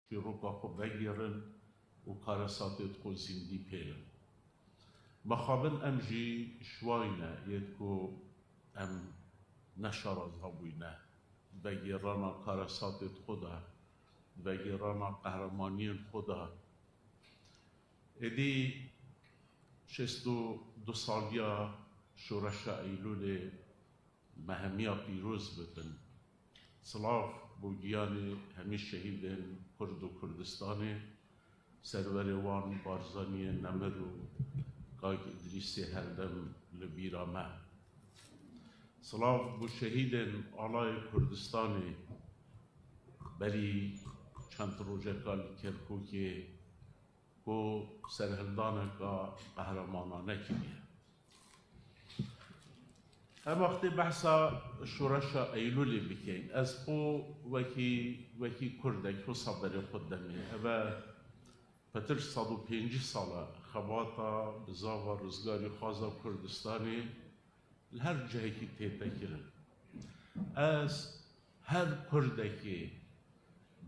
شیروکا خو بگیرن و کارساتت خو زندی پیلن بخابن ام جی شواینا یدکو ام نشارز هبوینا بگیرانا کارساتت خدا بگیرانا قهرمانین خدا ادی شستو دو سالیا شورش ایلول مهمیا پیروز بتن سلاف بوگیان همی شهیدن کرد و کردستان سرور وان بارزانی نمر و کاک ادریسی هردم لبیرامه سلاف بو شهیدن آلای کردستان بری چند روزه کال کرکوکی کو سرهندانه کا قهرمانانه کلیه هم وقتی بحثا شورش ایلولی بکن از خو وکی کردک خو صدر خودمه اوه پتر 105 ساله خواتا بزاوا رزگاری خوازا کردستانی لهر جهه کی تیتا کرن از هر کردکی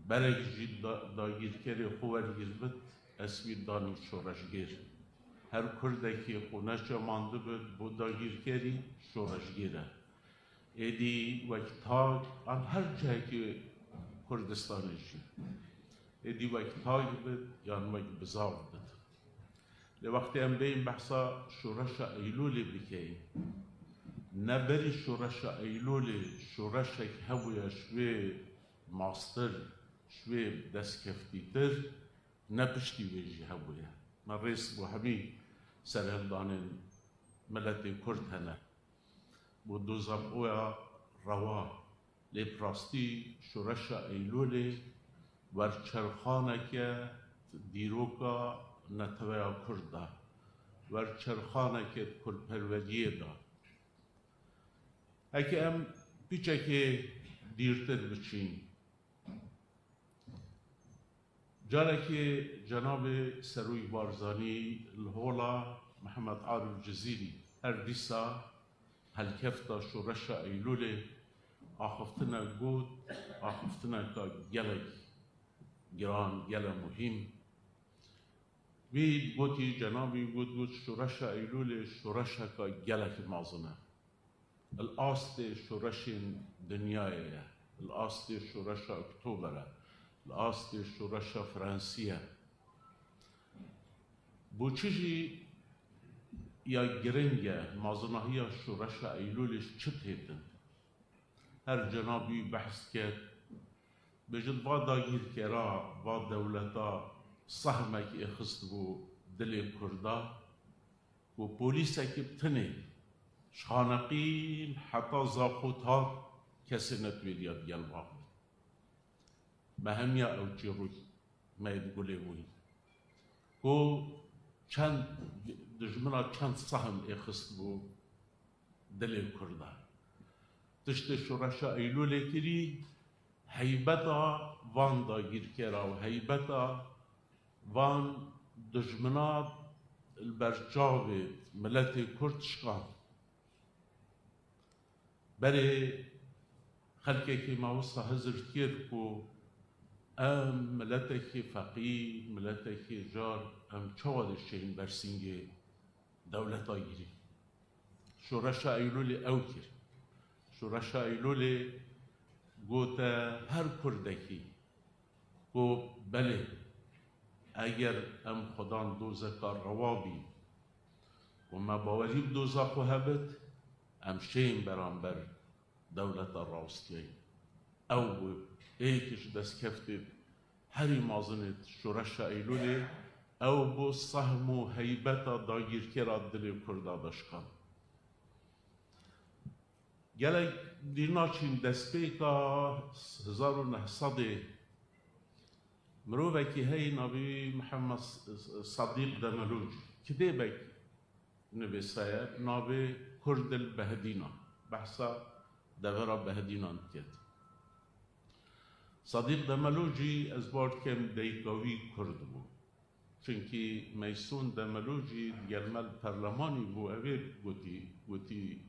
برگ جید داگیر کری خوار گیربت اسمی دانی شورش گیر هر کردکی خونش مانده بود بو داگیر کری شورش گیره ایدی وقتاگ آن هر جایی که کردستانشی ایدی وقتاگ بود یان وقت بزاو بود لوقتی هم بین بحثا شورش ایلولی بکی نبری شورش ایلولی شورش هویا شوی ماستر شوی دستکفتیتر نپشتی ویجی هویا من رئیس بو همی سرهندان ملت کرد هنه بو دوزم اویا روا لپراستی شورش ایلولی ورچرخانه که دیروکا نتویا کرده ورچرخانه که کلپروریه دا اگه ام پیچه که دیرتر بچین جاره که جناب سروی بارزانی الهولا محمد عارف جزیری هر دیسا هلکفتا شورش ایلول آخفتنا گود آخفتنا که گلک گران گل مهم وید گوتی جنابی گود شورش ایلول شورش که گلک مازنه الاست شورش دنیایه الاست شورش اکتوبره الاست شورش فرانسیه بو چیزی یا گرنگه مازنهی شورش ایلولش چه تیتن هر جنابی بحث کرد بجد با داگیر کرا با دولتا سهمک اخست بو دل کردا و پولیسه بتنه شانقین حتی زاقوتها کسی نتویدیاد گلوه مهمیا او جروی ما يقولي وين كو كان دجمنا كان سهم اخست بو دليل كردا تشت شورشا ايلول كري هيبتا وان دا گيركرا وهيبتا وان دجمنا البرجاوي ملتي كردشكان بري خلقه كي ما وصى هزر كيركو ام ملتك فقيه ملتك جار ام چواد الشين برسينجي دولتا يري شورشا ايلولي اوكر شورشا ايلولي گوتا هر كردكي گو بله اگر ام خدان دوزكا روابي وما باوري بدوزاكو هبت ام شين برانبر دولتا راستيين او ایکش دست کفتید هری مازنید شورش ایلولی او بو سهم و هیبتا داگیر کرد دل کردا داشکان گلک دیناچین دست پیکا 1900 مروفه که هی نبی محمد صدیق دملوج کده بک نویسه نبی کرد البهدینا بحثا دورا بهدینان کرد صديق دملوجي از بارد کم دیکاوی کرد بو چونکی میسون دملوجی گرمل پرلمانی بو اویر گوتی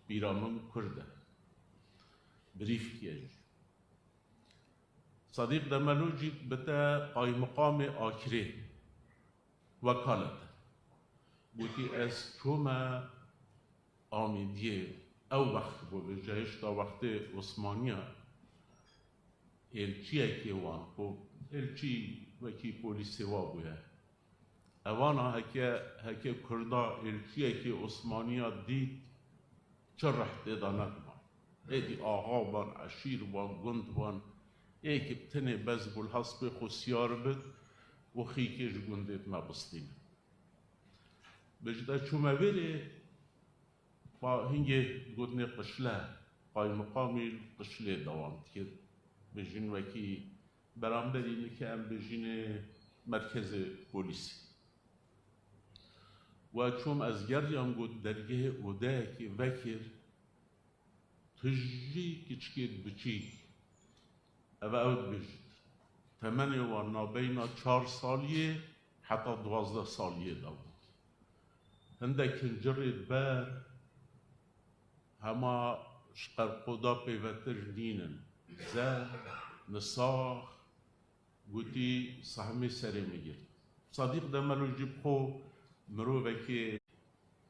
بیرامم کرده بریف کیج صديق دملوجي بتا قاي مقام آكري وكالة قلتي أس شوما آمدية أو وقت بو بجايش تا وقت عثمانية الچي كي وان بو الچي وكي بوليسي وابويا اوانا هكا كردا الچي كي عثمانية ديت شرحت إذا نقما إيدي آغا وان عشير وان قند وان إيك بتني بز بالحسب خسيار بد وخيكيش قندت ما بسطين بجدا شو ما بيري با هنجي قدني قشلا باي مقامي قشلي دوام كده بجين وكي برامبري نكام بجين مركز بوليسي وشوم از گریان گود درگه اوده که وکر تجی کچکید بچی او اوت بجد تمنی و نابینا 4 سالیه حتی 12 سالیه داود هندک جرید بر هما شقرقودا پیوتر دینن زر نصاخ گوتی سهمی سری میگیر صدیق دملو جیب خو مروه که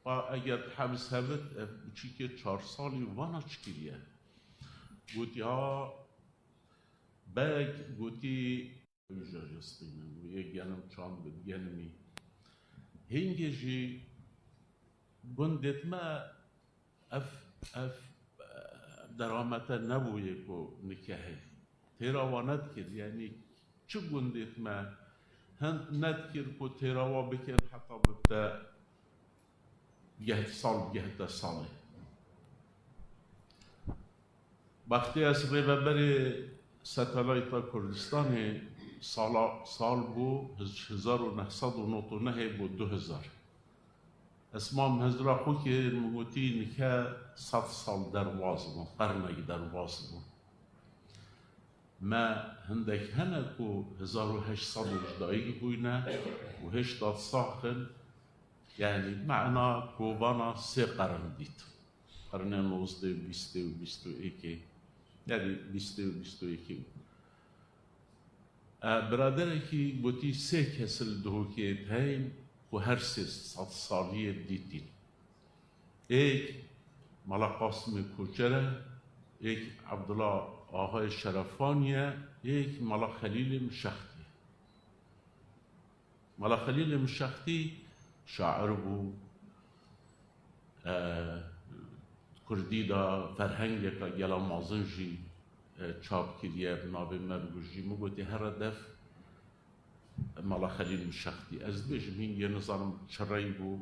با اگر حبس هبت بچی که 4 سالی وانا چکریه گوتی ها بگ گوتی جاجستینم و یک گنم چان بد گنمی هنگی جی گندت ما اف درامت نبویه کو نکاهی تیرا واند کرد یعنی چه گندت ما هند ندكر كو تيراوا بكر حتى ببدا جهد صالح وقتی از ریوبری ستالایتا کردستان سال بو 1999 بو 2000 اسمام هزرا خو که مگوتی نکه 100 سال درواز بو قرنگی درواز بو ما هندك هنا كو 1800 وجدائي بوينا وهش دات ساخن يعني معنا كوبانا 3 قرن ديت قرن نوزده بيستو ايكي يعني بيستو ايكي برادركي بوتي 3 كسل دوكي بهين وهر 3 سالية ديتين ايك مالا قاسم كوچره ايك عبدالله آقای شرفانیه یک ملا خلیل مشختی ملا خلیل مشختی شاعر بو کردی دا فرهنگ که گلا مازنجی چاپ کریه بنابه مرگوشی مگوتی هر دف ملا خلیل مشختی از بجمین یه نظام شرعی بو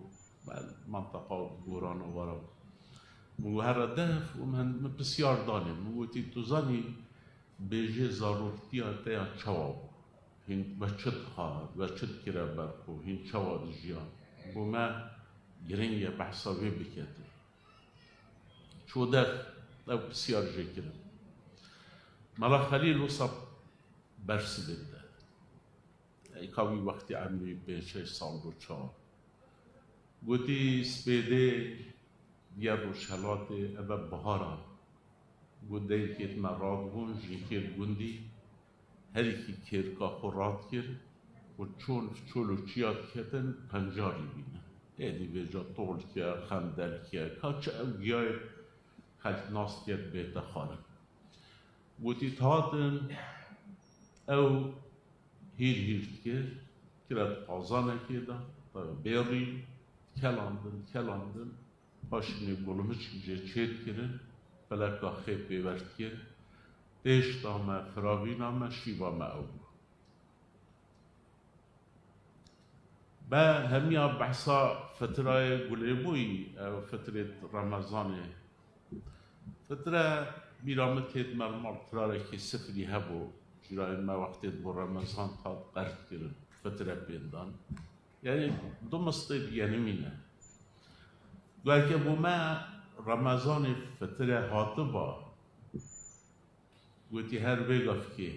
منطقه گوران و ورا و هر دف و من بسیار دانم موتی تو زنی بیجه ضرورتی آتیا چواب هین بچت خواهد بچت کرا برکو هین چواد جیان بو ما گرنگ بحثاوی بکتر چو دف او بسیار جه کرم ملا خلیل وصب برس بده ای کاوی وقتی عملی به 6 سال و 4 گوتی سپیده یا روشلات ابا بهارا گوده که مراد بون جیکر گوندی هر کی کرکا خورات کرد و چون چولو چیاد کتن پنجاری بینه ایدی به جا طول که خندل که کاچه او گیای خلق ناست کرد بیت خارم گوتی تاتن او هیر کرد کرد قازانه کردن بیری کلاندن پاشنی بولمش جه چید کرن فلکا خیب بیورد کرد دیش دامه فراوی نامه شیوا او با همیا بحثا فتره گلیبوی او فتره رمضانه فتره بیرامت هید مرمال تراره که سفری هبو جرای ما وقتی بو رمضان تا قرد کرن فتره بیندان یعنی دو مستید یعنی مینه گویا بو ما رمضان فتره هاتبا گوتی هر بگف که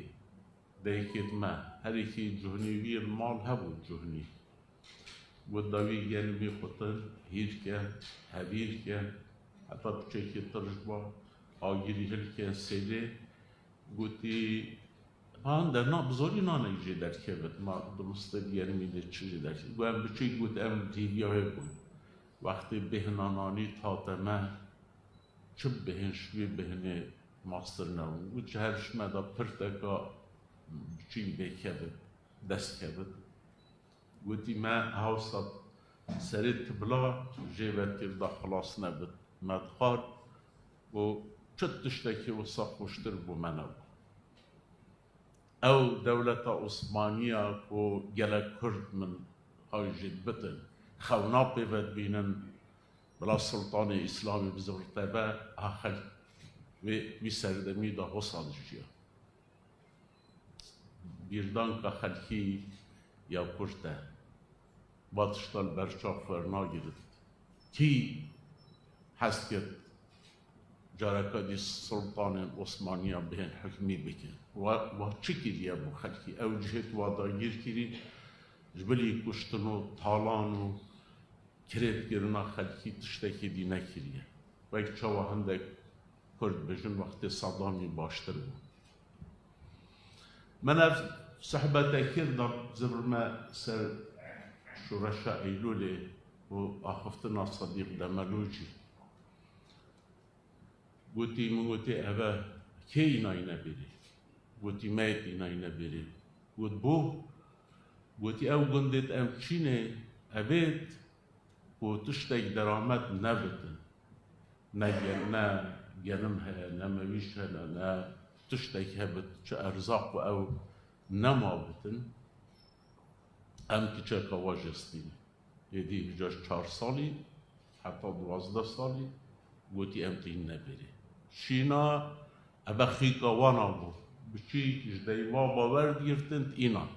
دیکت ما هر یکی جهنیوی مال هبو جهنی وداوی گلمی خطر هیر کن هبیر کن حتی بچه که ترجبا آگیری هل کن سیده گوتی هان در بزرگی نانه ایجی در که بود ما درسته بیاری میده چیزی در که گوهم بچه گوت ام تیویا هبون وقتی بهنانانی تاتمه چه بهنشوی بهنه ماستر نون و چه هرش مدا پرتکا چی بکه بود دست که بود گوتی ما هاوسا سريت بلا جيبت يرضى خلاص نبت مدخار و چت تشتكي وصاق وشتربو منو او دولة عثمانية و جلا كرد من هاي جد بتن خونا بيفت بينن بلا سلطان اسلامي بزرتبه اخل و سردمي دا حصال جيا بيردان که خلقی یا کشته باتشتال برچاق فرنا گرفت کی هست که جارکادی سلطان عثمانی بهن حکمی بکن و چی کریه بو خلقی او جهت واداگیر کری جبلی کشتن و تالان و کرد گرنا خلقی تشتکی دی نکریه و ایک چاوه هندک کرد بجن وقت صدامی باشتر بود من صحبت کردم زبرما سر شورش ایلوله و آخفتنا صدیق دملوجی گوتی من گوتی اوه که اینای نبیری گوتی میت اینای نبیری گوت بو گوتی او گندت ام چینه اوید و تشتک درآمد نبتن نه گنم ها نه مویش ها نه تشتك هبت ارزاق او نما بتن ام كي واجستين يدي جاش 4 سالي حتى 12 سالي قوتي ام تين نبري شينا ابا خيكا وانا بو بشي جدي بابا ورد يرتنت اينا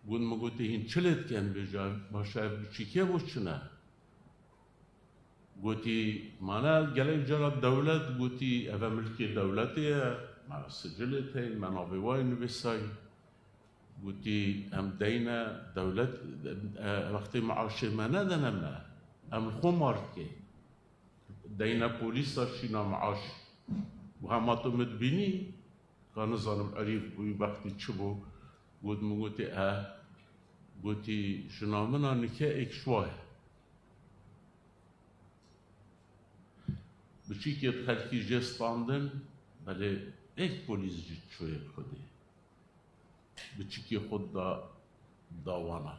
قول ما قوتي هين چلت كان بجا باشا بشي كي بوشنا قوتي مانا قلب جرى الدولة قوتي أبا ملكي دولتي مع سجلتي منابواي نبساي قوتي أم دينا دولة وقت معاش ما ندنا ما أم الخماركي دينا بوليسا شينا معاش وهماتو مدبيني كان ظالم عريف بوي وقتي تشبو قوت مقوتي قوتي شنا منا نكا اكشواه بچی که خلقی جستاندن بله یک پولیس جد شوی خودی بچی که خود داوانا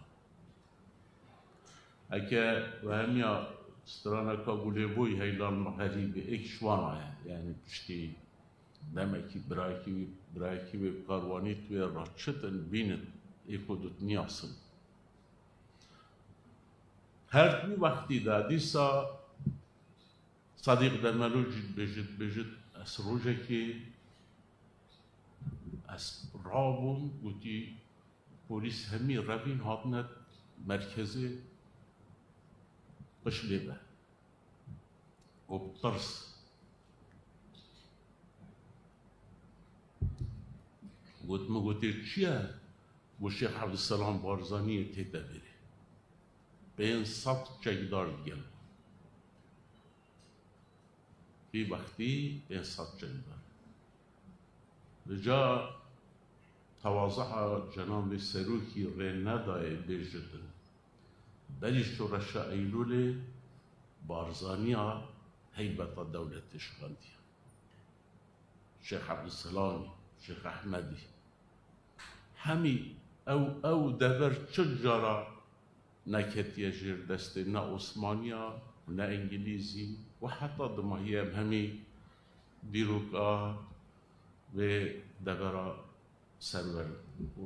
اگه و همیا سترانا کابولی بوی هیلان مغریبی ایک شوانا یعنی پشتی دمکی برایکی و کاروانی توی راچتن بیند ایکو دوت نیاسن هر دو وقتی دادیسا صديق دملوج بجد اسروجكي اس رابون قوتي بوليس همي رابين هاتنا مركزي قشلبة وبطرس قلت ما قلت شيا والشيخ عبد السلام بارزاني تدبري بين صف جيدار الجنب في وقتی به صد جنبه رجا تواضع جناب سروکی رین ندای بجدن بلی شورش ایلول بارزانیا هیبت دولت شغاندی شیخ عبدالسلام شیخ احمدی همی او دبر چجارا نکتی جیر دست نه عثمانیا نه انگلیزی و حتی دماهیم همی دیروکا و دبرا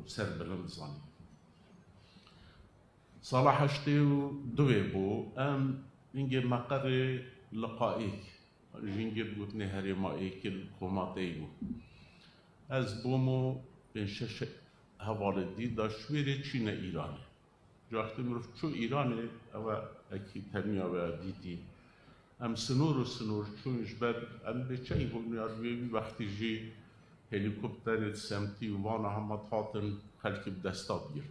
سربلند زانی صلاح اشتی و دوی بو ام اینگه مقر لقائیک جینگه بگوت نهاری ما ایکل خوماتی بو از بومو بین شش حوالدی دا شویر چین ایرانه جاکتی مروف چو ایرانه او اکی تنیا و دیدی ام سنور چونش بر ام بچه ای بونیار بی وقتی جی هلیکوپتر سمتی و وانا همه تاتن خلکی بدستا بگیر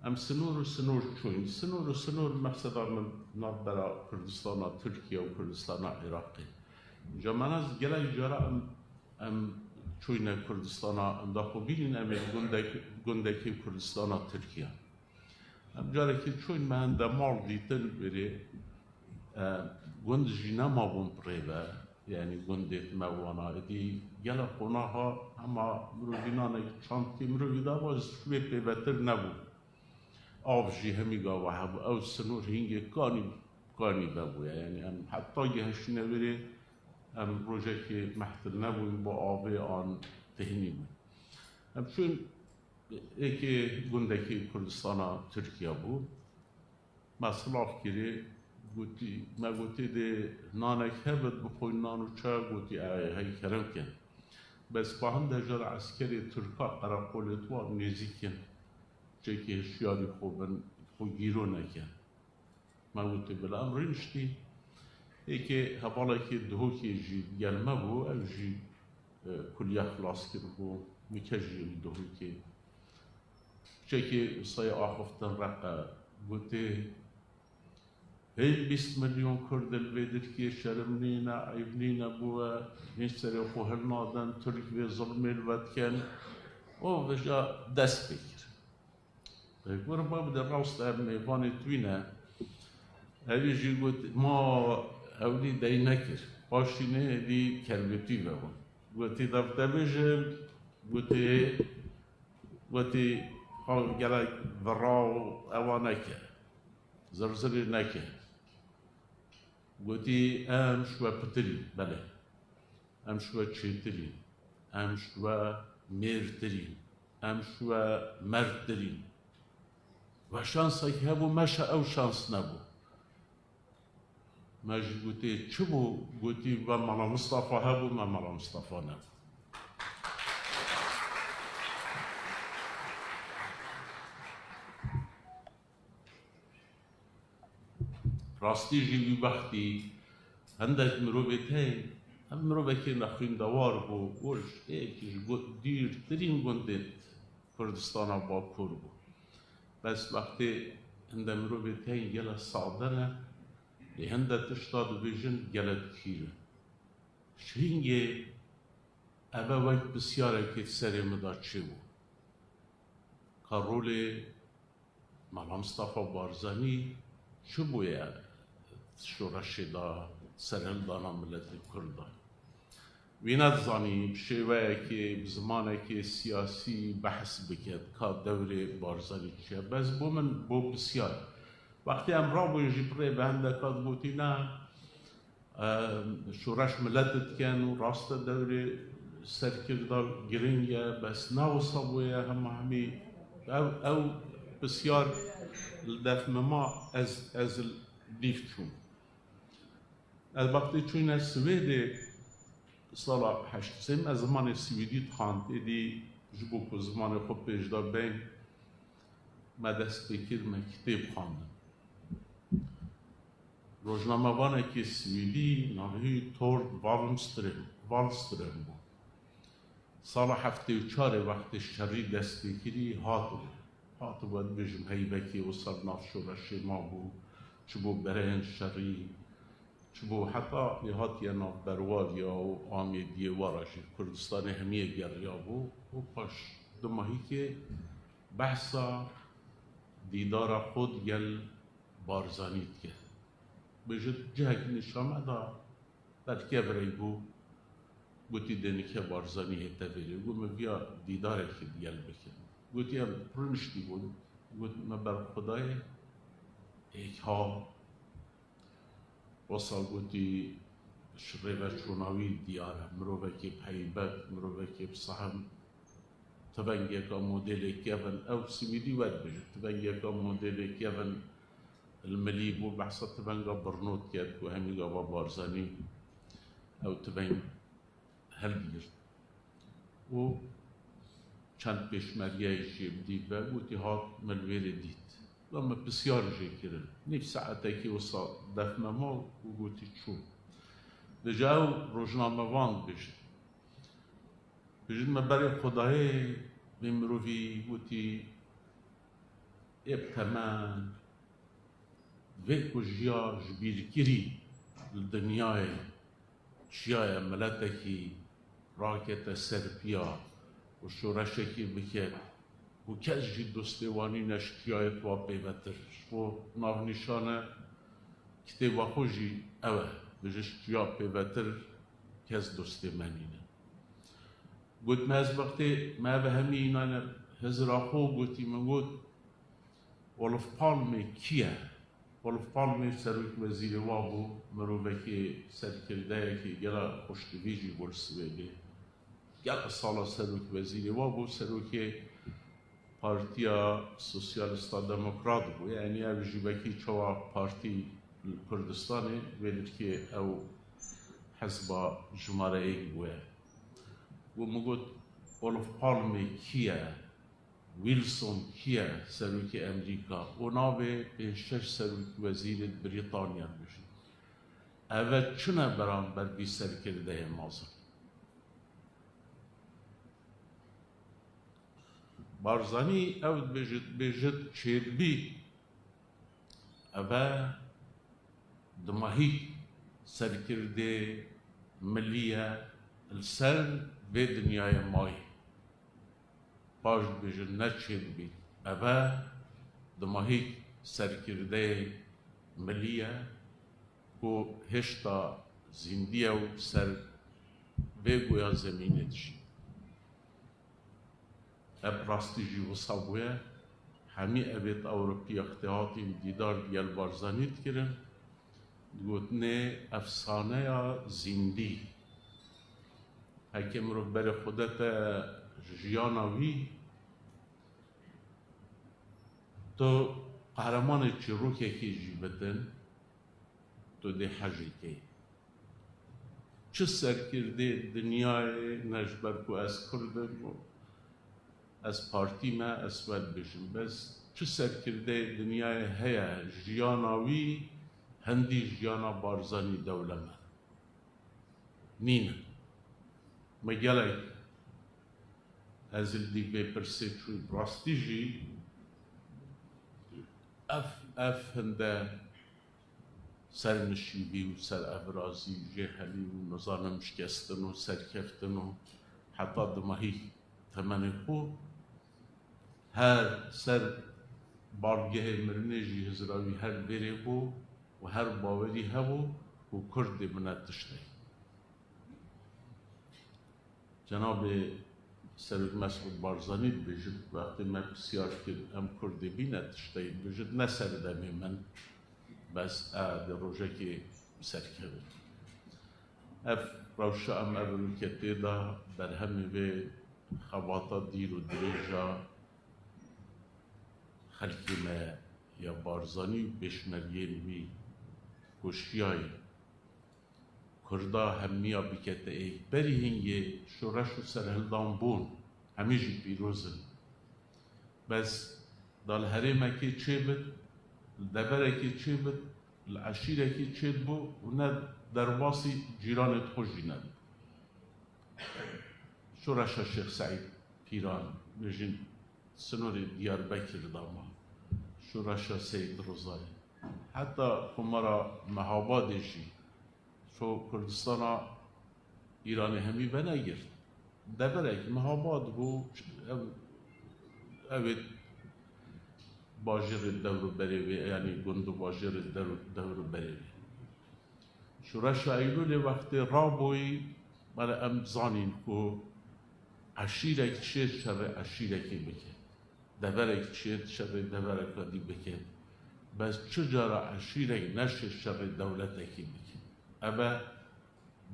ام سنور چون سنور مقصدا من ناب برا کردستان ترکیه و کردستان عراقی جا من از گله جارا ام چوینا کردستانا انداخو بینین امی گندکی کردستانا ترکیه ام جاره که چون من در مال دیتن بری گند جینا ما بون پریبه یعنی گندت موانا ادی گلا خوناها اما مروینانه چانتی مرویدا باز شوی پیبتر نبود آب جی همیگا و هبو او سنور هنگی کانی ببویا یعنی ام حتی یه هشینه بری ام روژه که محتل نبویم با آبه آن تهنیم ام چون ایکی گندکی کردستانا ترکیه بود مصلاف کری ما گوتی ده نانک هبت بخوی نانو چا گوتی های کرم کن بس با هم دجار عسکری ترکا قراقولت و نزیکن چه که هشیاری خو گیرو نکن ما گوتی بلا امرینشتی ایکی هبالا که دهوکی جی گلمه بو او جی کلیه خلاص کر بو میکجی دهوکی چه سای آخفتن رقا گوته هی 20 میلیون کرد الویدر که شرم نینا عیب نینا بوا نشتری خو هر نادن ترک و ظلم الواد کن او وجا دست بکر بگور باب در راست اب میوان توینه هی جی گوت ما اولی دی نکر پاشینه دی کربتی بابا گوتی دفته بجم گوتی خال گلک براو اوانکه زرزری نکه گوتی ام شو پتری بله ام شو چیتری ام شو میرتری ام شو مردری و شانس که هبو مشه او شانس نبو ماجی گوتی چه بو گوتی و مالا مصطفى هبو ما مالا مصطفى نبو راستی جیوی وقتی هندک مروبت هی هم مروبه که نخوین دوار بو گوش ایکیش دیر ترین گندت کردستان با کور بو بس وقتی هنده مروبت هی گله سادنه لی هنده تشتاد بیجن گله کیره شرینگه ابا وقت بسیاره که سری مدا چه بو که رول مولانا مصطفى بارزانی چه بویه شورش دا سرهل دانا ملت کرده وینات زانی بشیوه که بزمانه که سیاسی بحث بکد که دور بارزانی چیه بس بو من بو بسیار وقتی امرا بوینجی پره به هنده کاد گوتی نه شورش ملتت کن و راست دور سرکرده گرینگه بس نوصا بویه همی او بسیار دفع ما از لیف چون از وقتی چون از سوید سال 83 از زمان سویدی خواند ایدی جبو که زمان خوب پیشدا بین ما دست بکر ما کتاب خواندم روزنامه وانه که سویدی ناهی تورد والسترم بود سال 74 وقتی شری دست بکری هاتو باید بجم هیبکی و سر ناف شورش ما بود چبو برهن شری چبو حتی نهاتی ناف بروالیا و آمیدی وارشی کردستان همیه گریا بود و پاش دو ماهی که بحثا دیدار خود گل بارزانید که بجد جهک نشامه دا در که برای بود گوتی دنی که بارزانی هیتا بری گو مبیا دیداره که گل بکن گوتی هم پرنشتی بود گوت مبر خدای ایک ها وصل گوتی شریفه چوناوی دیاره مروفه که پیبت مروفه که بصحم تبنگه که مدل کیفن او سمیدی ود بجد تبنگه که مدل کیفن الملي بو بحثة تبنجا برنوت كات كو هميجا بارزاني أو تبين هالبير و چند پیشمریه بدید و گوتی هات ملویر دید لما بسیار جه کرن نیف ساعته که وصا دفمه ما و گوتی چون دجاو روزنامه وان بجد ما برای خدای بمروفی گوتی ابتمان ویکو جیا جبیر گیری لدنیای چیای ملتکی راکت سرپیا و شورشکی بکد و کس جی دوستوانی نشکیایت و پیوتر و ناونیشانه کتاب خوشی اوه بجش جا پیوتر کس دوست منینه گوت ما از وقتی ما به همی اینانه هزرا خو گوتی من گوت ولف پالمی کیه ولف پالمی سروک وزیر وابو مروفه که سرکرده که گلا خوشتویجی برسویده گل سالا سروک وزیر وابو سروک پارتیا سوسیالیستا دموکرات بو یعنی او جیبکی چوا پارتی کردستانه ویدر که او حزب جماره ایک بوه و مگوت ولف پالمی کیه ویلسون کیه سروک امریکا و ناوه پینشش سروک وزیر بریتانیا بشه اوه چونه برام بر بی سرکرده مازن بارزانی او بجد چیربی اوه دماهی سرکرده ملیه السر به دنیای مای باش بجد نچیربی اوه دماهی سرکرده ملیه و هشتا زندیه و سر به گویا زمینه دشی اب راستی جی وصابوه همی ابیت اوروپی اختیاطی دیدار دیال بارزانیت کرن گوتنه افسانه یا زندی حکم رو بر خودت جیاناوی تو قهرمان چروک یکی جی بدن تو ده حجی که چه سر کرده دنیای نجبر کو از کردن و از پارتی ما اسود بشم بس چه سر کرده دنیای هیا جیاناوی هندی جیانا بارزانی دولمه نینه مگلای از الدی بپرسه چوی براستی جی اف هنده سر نشیبی و سر ابرازی جهلی و نظام شکستن و سرکفتن و حتی دماهی تمنی خوب هر سر بارگه مرنه جی هزراوی هر بره بو و هر باوری هبو و کرد منت تشتی جناب سروک مسعود بارزانی بجد وقتی من بسیار کرد ام کردی بینت تشتی بجد نسر دمی من بس در روژه که سرکبه اف روشا ام اولو کتی دا بر همه به خواتا دیر و دریجا خلقی ما یا بارزانی بشمریه نمی گوشیای کردا همیا بکته ایک بری هنگی شورش و سرهلدان بون همیجی پیروزن بس دال هرمه که چه بد دبره که چه بد العشیره که چه بو و نه درباسی جیرانت خوشی ند شورش شیخ سعید پیران بجین سنور دیار بکر داما شورش سید روزای حتی کمارا مهابادشی شو کردستان ایران همی بنگرد دبرک مهاباد بو اوید باجر دور بریوی یعنی گندو باجر دور بریوی شورش ایلول وقت رابوی برای ام زانین که عشیرک چید شر عشیرکی بکن دبرک چید شر دبرک دی بکن بس چجارا عشیرک نشه شر دولتکی بکن ابا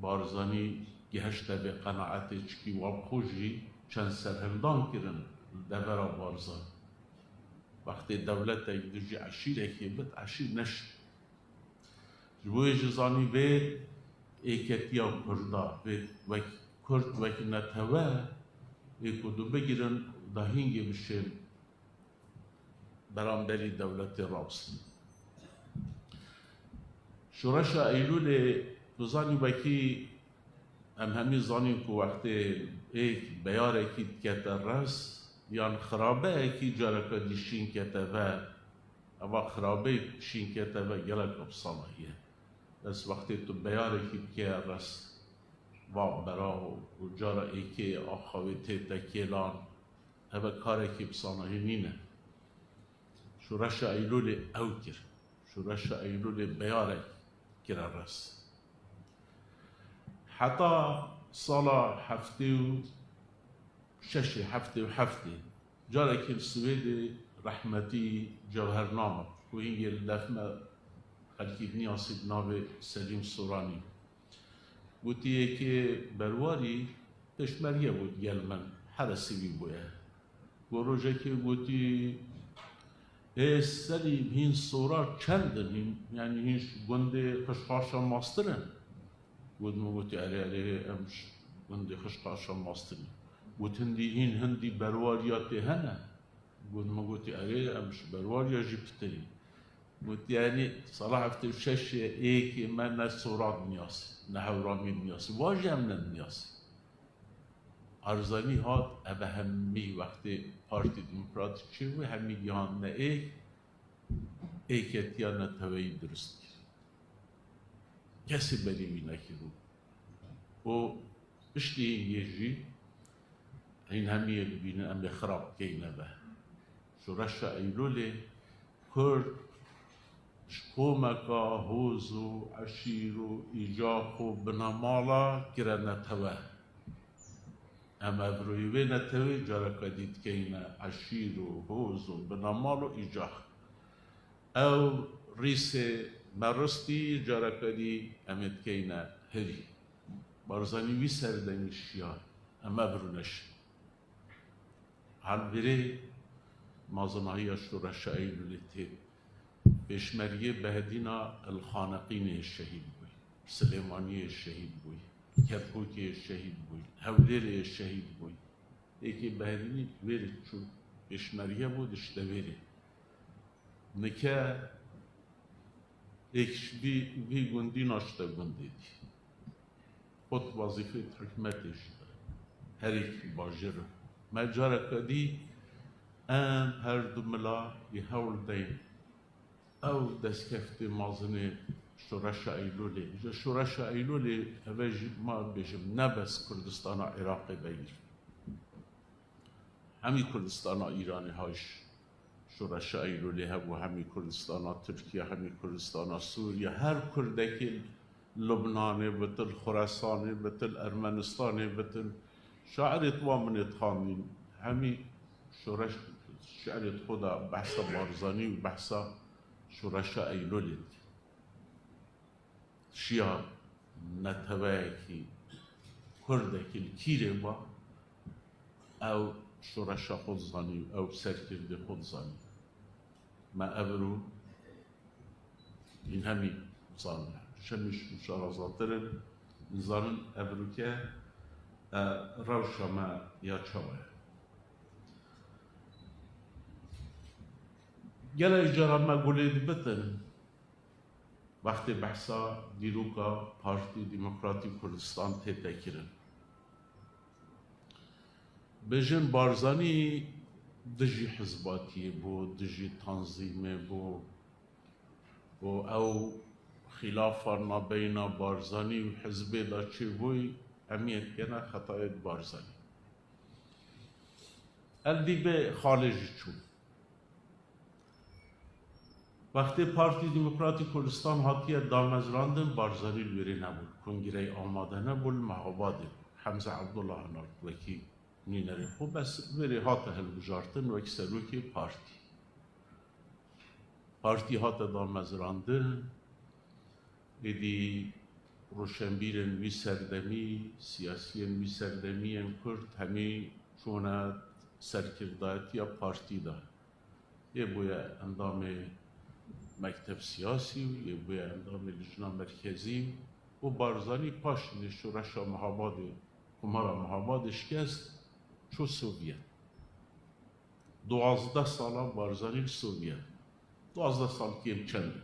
بارزانی گهشت به قناعت چکی واب خوشی چند سرهلدان کرن دبرا بارزان وقتی دولت ایدوجی عشیرکی بد عشیر نشه جبوی جزانی به ایکتیا کردا به کرد وکی نتوه ایکو دو بگیرن دهینگی بشه برانبری دولت رابسن شورش ایلول دوزانی وکی ام همی زانیم که وقتی ایک بیاره کی کتا رس یان خرابه کی جارکا دی شین کتا و اما خرابه شین کتا و گلک ابصالاییه بس وقتی تو بیاره کی که رس و برا و جارا ایکی آخوی تیتا کیلان هبه کاره که بسانه نینه شورش ایلول او کر شورش ایلول بیاره کرا رس حتی سال هفته و شش هفته و هفته جارا که السوید رحمتی جوهرنامه و اینگه لفمه خلقی نیاسی بناو سلیم سورانی گوتیه که برواری تشمریه بود گل من حرسی بی بویه گروژه که گوتی سلیم هین سورا چندن یعنی هیچ گنده خشخاشا ماسترن گوت مو گوتی علی امش گنده خشخاشا ماسترن گوت هندی هین هندی برواریات هنه گوت مو گوتی علی امش برواریا جیبتری گوت یعنی صلاح هفته شش ایک من نه سورات نیاسی نه هورامی نیاسی واجه هم نه نیاسی ارزانی هات ابه همی وقتی پارتی دموکراتیک چیوی همی گیان نه ایکتیا نه توی درست کرد کسی بریمی نکرو و اشتی یجی این همی بینه امی خراب کینه به شورش ایلول کرد شکومکا هوز و عشیر و ایجاق و بنامالا کرا نتوه اما برویوه نتوه جارا کدید که عشیر و هوز و بنامال و ایجاق او ریس مرستی جارا کدی امید که هری بارزانی وی سردنی شیار اما برونش حال بره مازنهایی اشتورش ایلولیتی بشمریه بهدینا الخانقین الشهید بوی سلیمانی الشهید بوی کرکوکی الشهید بوی هولیر الشهید بوی ایکی بهدینی ویرد چو بشمریه بود اشته ویرد نکه ایکش بی گندی ناشته گندی دی خود وظیفه حکمتش داره هر ایک باجر مجاره کدی هر دو ملا یه هول دین او دستکفت مازن شورش ایلولی شورش ایلولی اوج ما بجم نبس کردستان عراق بگیر همی کردستان ایرانی هاش شورش ایلولی هبو همی کردستان ترکیه همی کردستان سوریه هر کردکی لبناني بتل خراساني بتل ارمنستاني بتل شاعرت وامنت خانين همي شورش شعرت خدا بحثا بارزاني وبحثا شورشا ايلولد شيا نتواكي كردك الكيري با او شورشا خودزاني او سركرد خودزاني ما ابرو این همی زانه شمیش مشارزاترن زانن ابروکه روشا ما یا چوه گله جرا ما گولید بتن وقتی بحثا دیروکا پارتی دموکراتیک کردستان تیتا کرن بجن بارزانی دجی حزباتی بو دجی تنظیمه بو و او خلافا ما بین بارزانی و حزب دا چی بوی امیت کنه خطایت بارزانی الدی به خارج چون وقتی پارتی دموکراتیک کردستان هاتیه دامزراندن بارزانی لوری نبود کنگره آماده نبود محاباده حمزه عبدالله نارد وکی نینری خوب بس لوری هاته هل بجارتن و اکسروکی پارتی هاته دامزراندن ایدی روشنبیرن وی سردمی سیاسیین وی سردمی کرد همی چونه سرکردایت یا پارتی دا یه بویا اندام مکتب سیاسی و یه بویا اندام لجنه مرکزی و بارزانی پاشن شورشا محاباد کمارا محاباد شکست چو سوویت 12 سالا بارزانی سوویت 12 سال کیم چنده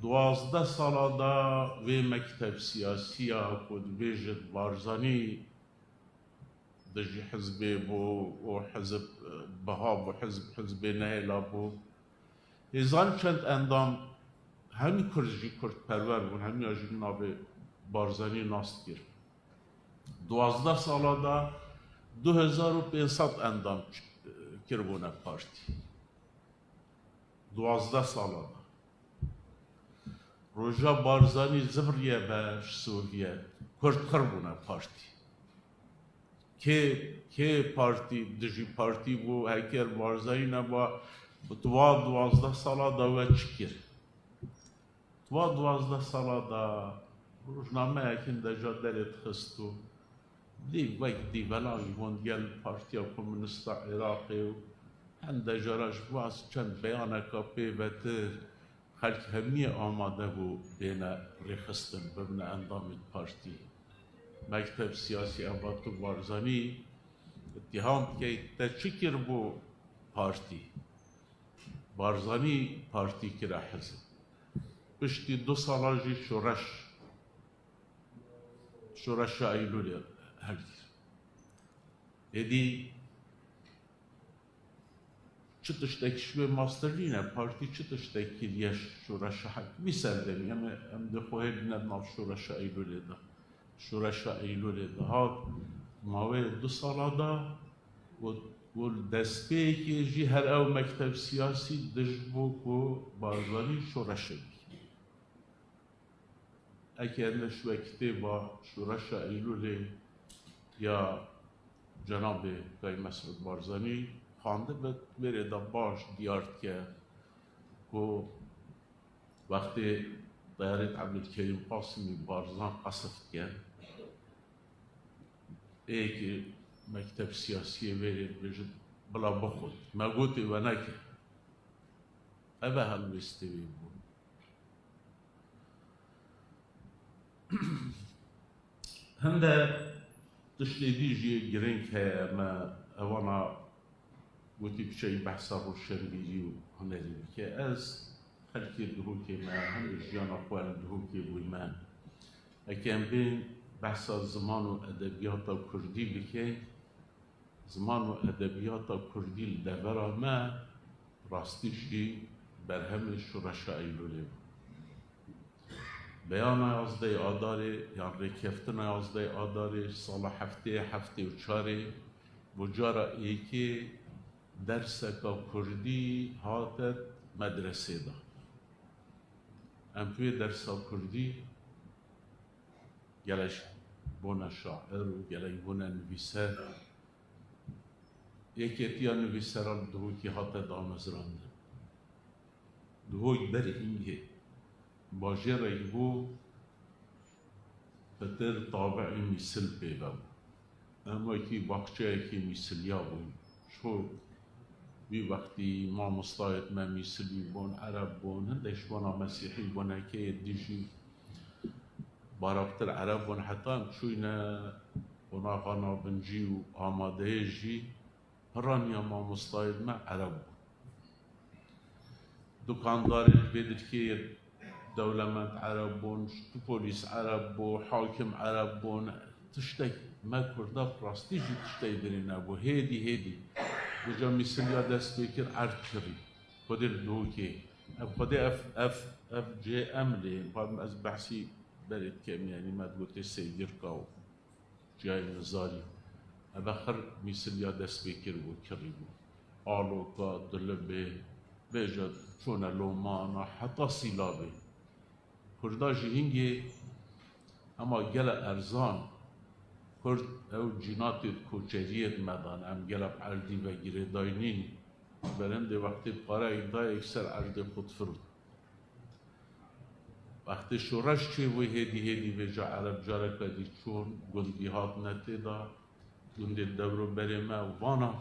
12 سالا دا و مکتب سیاسی ها کد بیجد بارزانی دجی حزب بو و حزب بها بو حزب نهیلا بو هزان چند اندام همی کرجی کرد پرور بون همی آجی ناو بارزانی ناست کرد. 12 سالا دا 2500 اندام کربونه پارتی. 12 سالا دا. روژا بارزانی زبریه بش سوریه کرد کربونه پارتی. که پارتی دژی پارتی بو هکر بارزانی نبا 12 سالا دا و چکر. 12 سالا دا روزنامه اکن دا جادلت خستو دی وقت دی بلای وندگل پارتیا کمونیستا عراقی و هنده جراش باز چند بیانکا پیوتر خلق همی آماده بو بین ریخستن ببن اندام پارتی. مکتب سیاسی اباتو بارزانی اتهام که تچکر بو پارتی. بارزانی پارتی کرا حزب. پشتی 2 سالا جی شورش ایلولی هرگیر. ایدی چه تشتکی شوی ماسترینه پارتی چه تشتکی لیش شورش حق میسردم یعنی ام دخوهی بندناف شورش ایلولی ده. شورش ایلولی ده ها ماوی 2 سالا ده و دسته که جی هر او مکتب سیاسی دجبو کو بارزانی شورش بی. اگر نشوه کتابا شورش ایلولی یا جناب دای مسعود بارزانی خوانده بره دا باش دیارد که وقتی دایره عبدالکریم قاسمی بارزان قصفت کرد که مکتب سیاسی برید بجد بلا بخود ما گوتی و نکه اوه هلوستوی بود. هنده تشنیدی جی گرنگ که ما اوانا گوتی بچه بحثا روشنبیری و هنری که از خلقی دهوکی ما همه جیان اخوان دهوکی بوی من اکیم بین بحثا زمان و ادبیات و کردی بکن زمان و ادبیات و کردی لدورا ما راستیشی بر همه شورش ایلولی بود. بیان یازده آداری یا ریکفتن یازده آداری سال هفته و چاری بجارا ایکی درس کا کردی هاتت مدرسه دا. ام توی درس کردی گلش بونه شاعر و گلش بونه نویسر یکی اتیا نویسران دهوکی هاتت آمزرانده. دهوی بر اینگه باجه رایبو فتر طابع مثل پیدا اما کی باقچه کی مثلیا بود شو بی وقتی ما مستایت ما مثلی بون عرب بون هندش بونا مسیحی بونا که دیجی بارابتر عرب بون حتی چوینا بونا غانا بنجی و آماده جی هرانیا ما مستایت ما عرب بون دکاندارش بدر که دولمت عرب بون پلیس عرب بون حاکم عرب بون تشتك ما كردا براستي جي تشتي درينا بو هيدي بجا مثل دست بكر عركري قدر دوكي قدر اف جي املي بعد از بحثي برد كم يعني ما تقولت سيدركا جاي نزاري ابخر مثل دست بكر بو كريبو آلوكا دلبه بجا چون لومانا حتى سيلابه كردا جي هنگي اما گل ارزان کرد او جینات کوچریت مدان ام گلب عردی و گیره داینین برند وقتی قاره ایدا اکثر عرد خود فرود وقتی شورش چه وی هدی و جا عرب جاره کدی چون گندی هات نتی دا گندی دورو برمه و وانا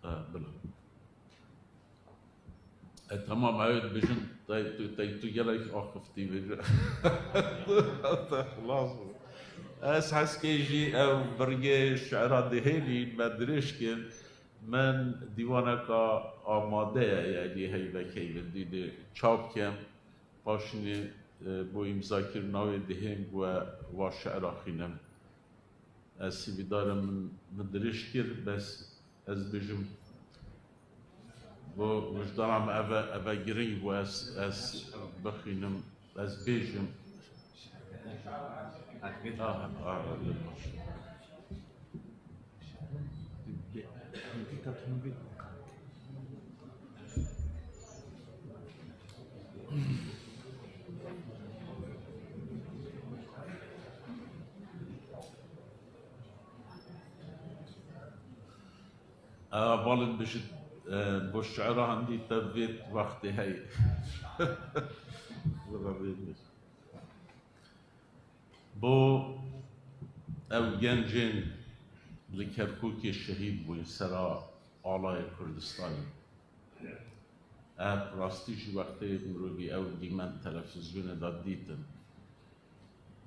بلا تمام عاود بجن تو گلک آخفتی بجن خلاص اس حس که جی او برگه شعرات دهیلی مدرش کن من دیوانکا آماده یعنی هیوکی بدید چاپ کم پاشنی بو امضا کرناوی دهیم و شعر خینم از بیدارم مدرش کرد بس از بجم بۆ وجدانم ئەvە گرنگ بوو ئەس بخوێنم ئەس بێژم باڵت بشت بۆ شعرا هەندی تەبێت وەختی هەیە بۆ ئەو گەنجێن li Kerkûkê şehîd bûn sera alaya Kurdistanê. Rastî ji wextê mirovî ew dîmen televizyonê de dîtin.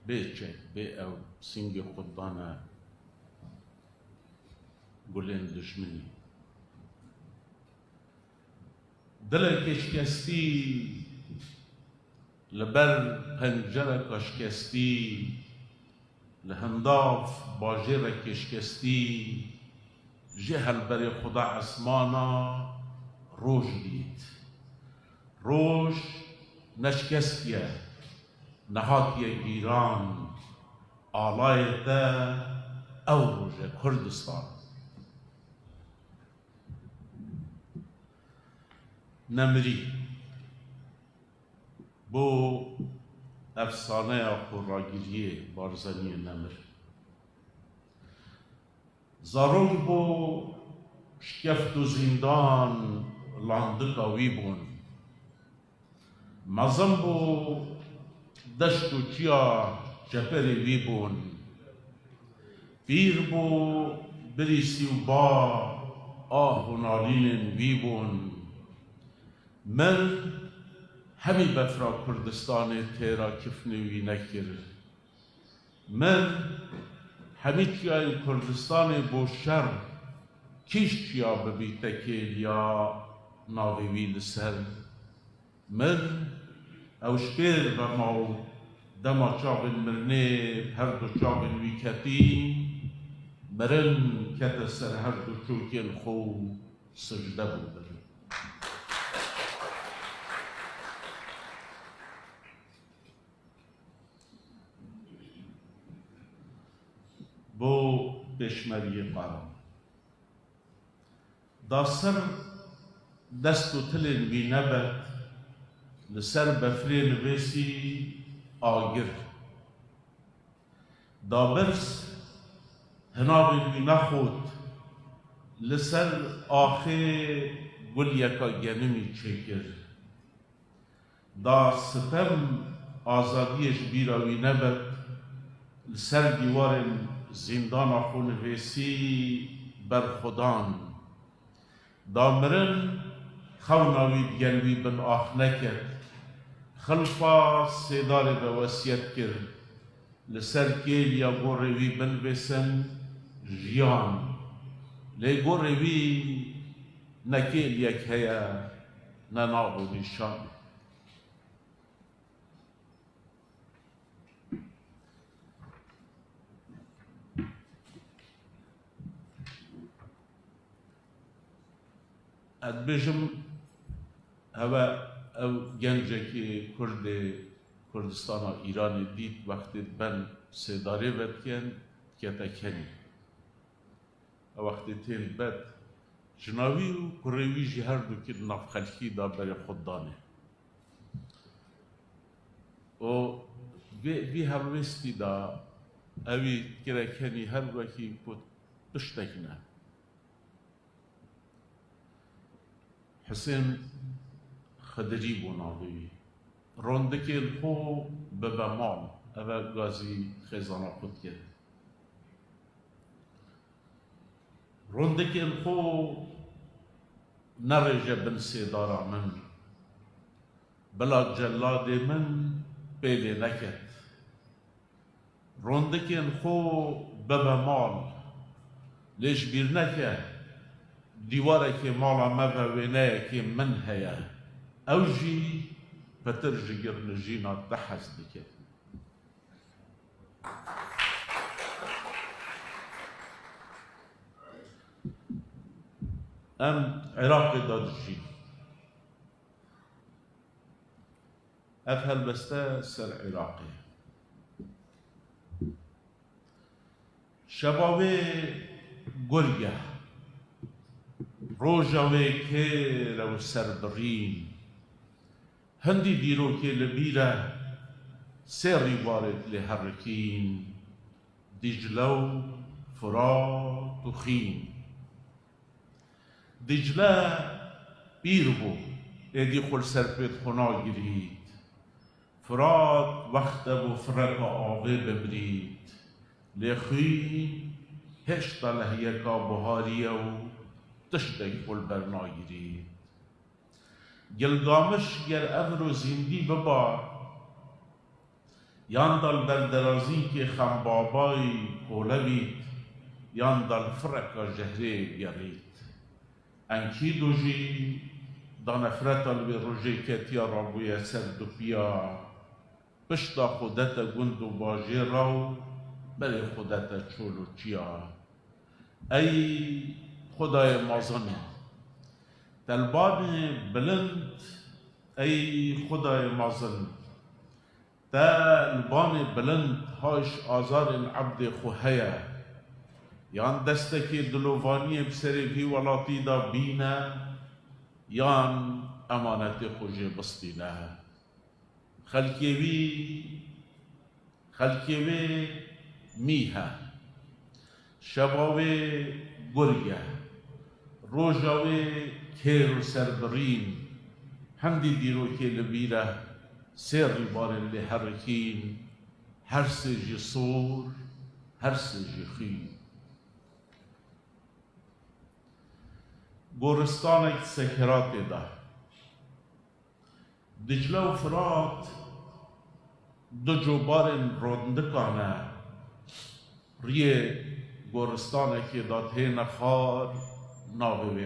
Bêçek bê ew singê xwe dane gulên dijminî. Dilekê şikestî li ber pencereka şikestî li hindav bajêrekê şikestî ji helberê Xuda esmana roj dît. Roj ne şikestiye, ne hatiye gîran, alayê te ew roj e Kurdistan. Nemirî بۆ ئەفسانەیە خۆڕاگیریێ بارزەنیە نەمر. زارۆک بۆ شکەفت و زیندان لاندقا وی بوون. مەزن بۆ دەشت و چیا جەپەرێ وی بوون. پیر بۆ بریسی و با ئاه و نالینên wî bûn. Mir hemî befra Kurdistanê têra kifnê wî nekir. Mir hemî çiyayên Kurdistanê bo şer kîş çiya bibîte kêliya navê wî li ser. Mir ew ji pêr vema û dema çavên mirinê her du çavên wî ketî, mirin kete ser her du çûkên xwe û sicde bû bir. بۆ پێشمەریە قەرام دا سەر دەست و تلên wî nebet li ser befrê nivêsî agir. Da birs hinavên wî nexwt li ser axê gulyeka genimî çêkir. Da sitem azadiyê ji bîra wî nebet li ser dîwarên zindana xwe nivêsî berxwedan. Da mirin xewna wî digel wî bin ax neket. Xilfa sêdarê ve wesiyet kir li ser kêliya gorê wî binivêsin jiyan. Lê gorê wî ne kêliyek heye ne nav û nîşan. Ez bêjim heve ew gencekî Kurdê Kurdistana Îranê dît wextê ben sêdarê vedikin kete kenî. Ew wextê tên bet ji navî û kurê wî jî her dukî navxelkî da berê xwe danê. û vî helwestî da evî kire kenî her wekî ku tiştek ne. Hüseyin Xedirî bû navê wî. Rondikên xwe bibe mal, ev e gazî xêzana xwe dikir. Rondikên xwe nerêje bin sêdara min. Bila celladê min pêlê neket. Rondikên xwe bibe mal, lê ji bîr neke dîwarekê mala me ve wêneyekê min heye. Ew jî petir ji girnijîna te hez dike. Em Iraqê da dijîn. افهل بسته سر عراقي شبابه گرگه روژاوه که رو سربرین هندی دیرو که لبیره سری وارد لحرکین دجلو فرات و خین دجله بیر بو ایدی خل سرپیت خنا گیرید فرات وقت و فرق آقه ببرید لخوین هشتا لحیکا بهاریه و تشتک خل برناگیرید گلگامش گر افر و زندی ببار یان دل بردرازی که خمبابای کولوید یان دل فرقا جهره بیارید انکی دوژی دا نفرت الوی روژه کتیا رابوی سر دو پیا پشتا خودت گند و باجی راو بری خودت چول و چیا ای خدای مازنه دلبان بلند ای خدای مازن دلبان بلند هاش آزار العبد خوهیه یان دستکی دلوانی بسری فی ولاتی دا بینه یان امانت خوش بستینه خلکیوی میه شباوی گرگه روژاوی کیر و سربرین هندی دیرو که لبیره سر بارن لحرکین هر سجی صور هر سجی خین گورستانک سکرات ده دجله و فرات دو جوبارن روندکانه ریه گورستانک داته نخار ناوی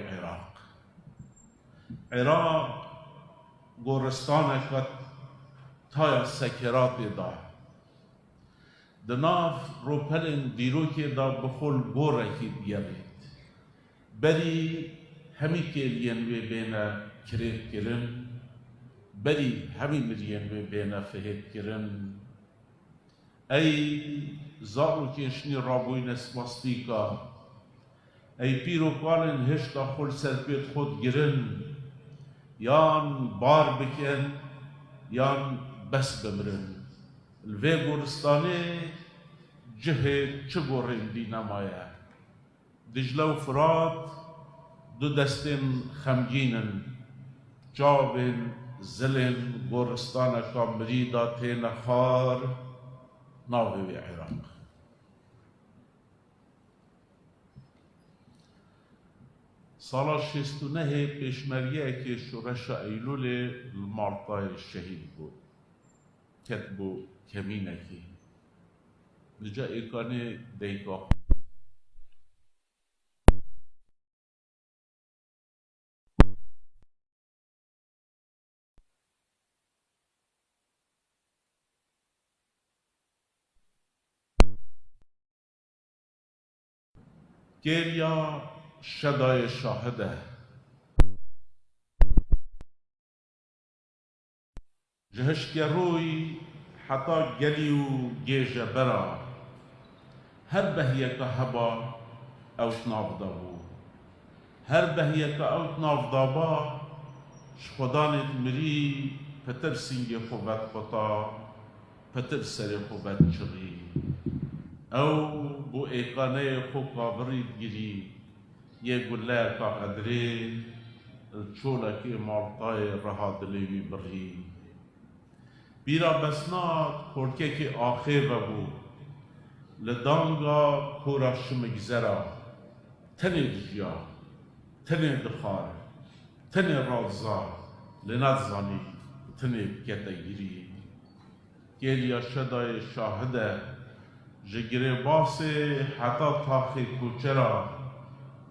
عراق گورستانک تایا سکرات ده دناف روپلن دیروکی دا بخول گورکی بیارید بری همی کلین و بین کرید کرن بری همی مرین و بین فهد کرن ای زارو کشنی رابوی نسماستیکا ای پیروکوالن هشتا خل سرپیت خود گرن یان بار بکن یان بس بمرن الوی گورستانه جه چه گورن دی نمایه دجله و فرات دو دستین خمگینن جابن زلن گورستان کامریدا تین خار ناوی عراق سال 69 پیشمریه که شورش ایلول المارطای شهید بود کتبو کمینه که بجا ایکانه دیگاه گریا شدای شاهده جهش روی حتی گلی و گیج برا هر بهیه که هبا اوت نافدا بو هر بهیه که اوت نافدا با شخدانت مری پتر سینگ خوبت قطا پتر سر خوبت چغی او بو ایقانه خوکا برید گیری یه گله کا قدری چولا که مالتای رها دلیوی بری بیرا بسناد پرکه که آخه ببو لدانگا کورا شمگزرا تنی دجیا تنی دخار تنی رازا لنظانی تنی بکتا گیری گلیا شدای شاهده جگره باسی حتی تاخی کوچرا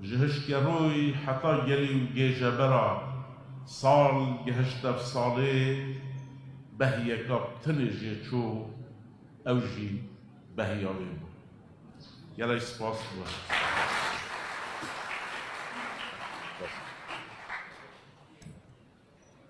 جهش روی حتی گلی و گیجه برا سال گهشتف ساله بهیه کب تنجی چو اوجی بهیاوی بود. یلا سپاس بود.